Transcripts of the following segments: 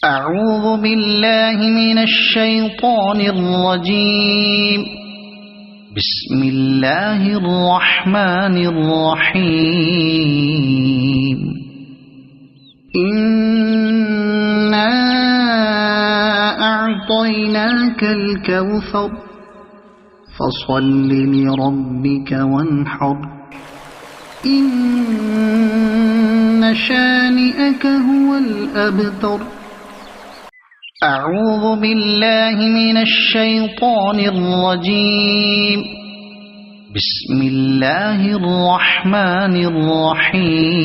أعوذ بالله من الشيطان الرجيم. بسم الله الرحمن الرحيم. إنا أعطيناك الكوثر فصل لربك وانحر إن شانئك هو الأبتر. أعوذ بالله من الشيطان الرجيم. بسم الله الرحمن الرحيم.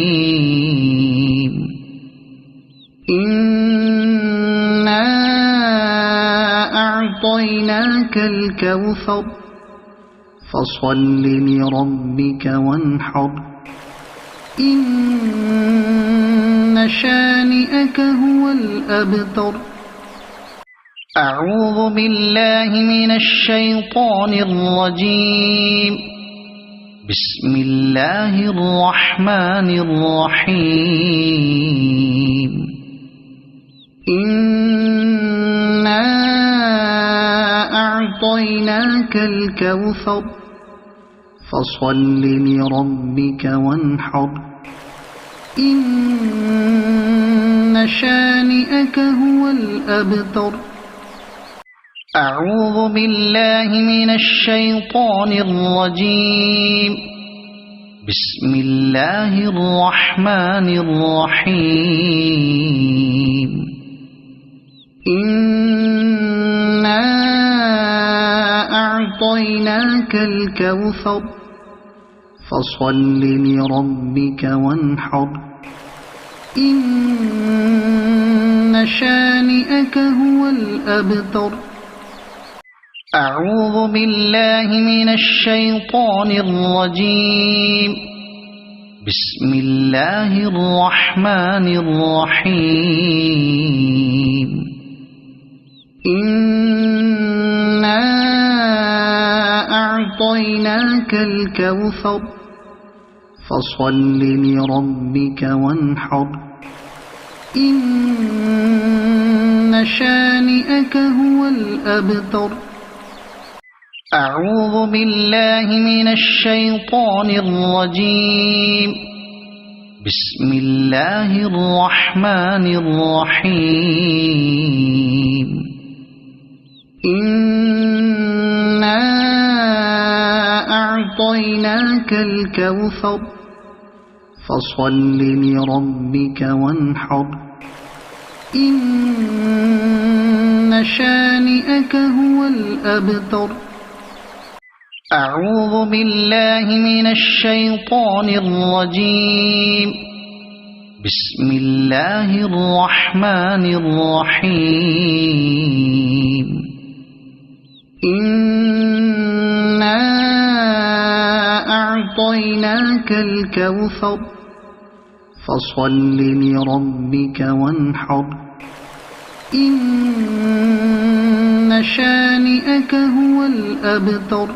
إنا أعطيناك الكوثر فصل لربك وانحر إن شانئك هو الأبتر. أعوذ بالله من الشيطان الرجيم. بسم الله الرحمن الرحيم. إنا أعطيناك الكوثر فصل لربك وانحر إن شانئك هو الأبتر. أعوذ بالله من الشيطان الرجيم. بسم الله الرحمن الرحيم. إنا أعطيناك الكوثر فصل لربك وانحر إن شانئك هو الأبتر. أعوذ بالله من الشيطان الرجيم. بسم الله الرحمن الرحيم. إنا أعطيناك الكوثر فصل لربك وانحر إن شانئك هو الأبتر. أعوذ بالله من الشيطان الرجيم. بسم الله الرحمن الرحيم. إنا أعطيناك الكوثر فصل لربك وانحر إن شانئك هو الأبتر. أعوذ بالله من الشيطان الرجيم. بسم الله الرحمن الرحيم. إنا أعطيناك الكوثر فصل لربك وانحر إن شانئك هو الأبتر.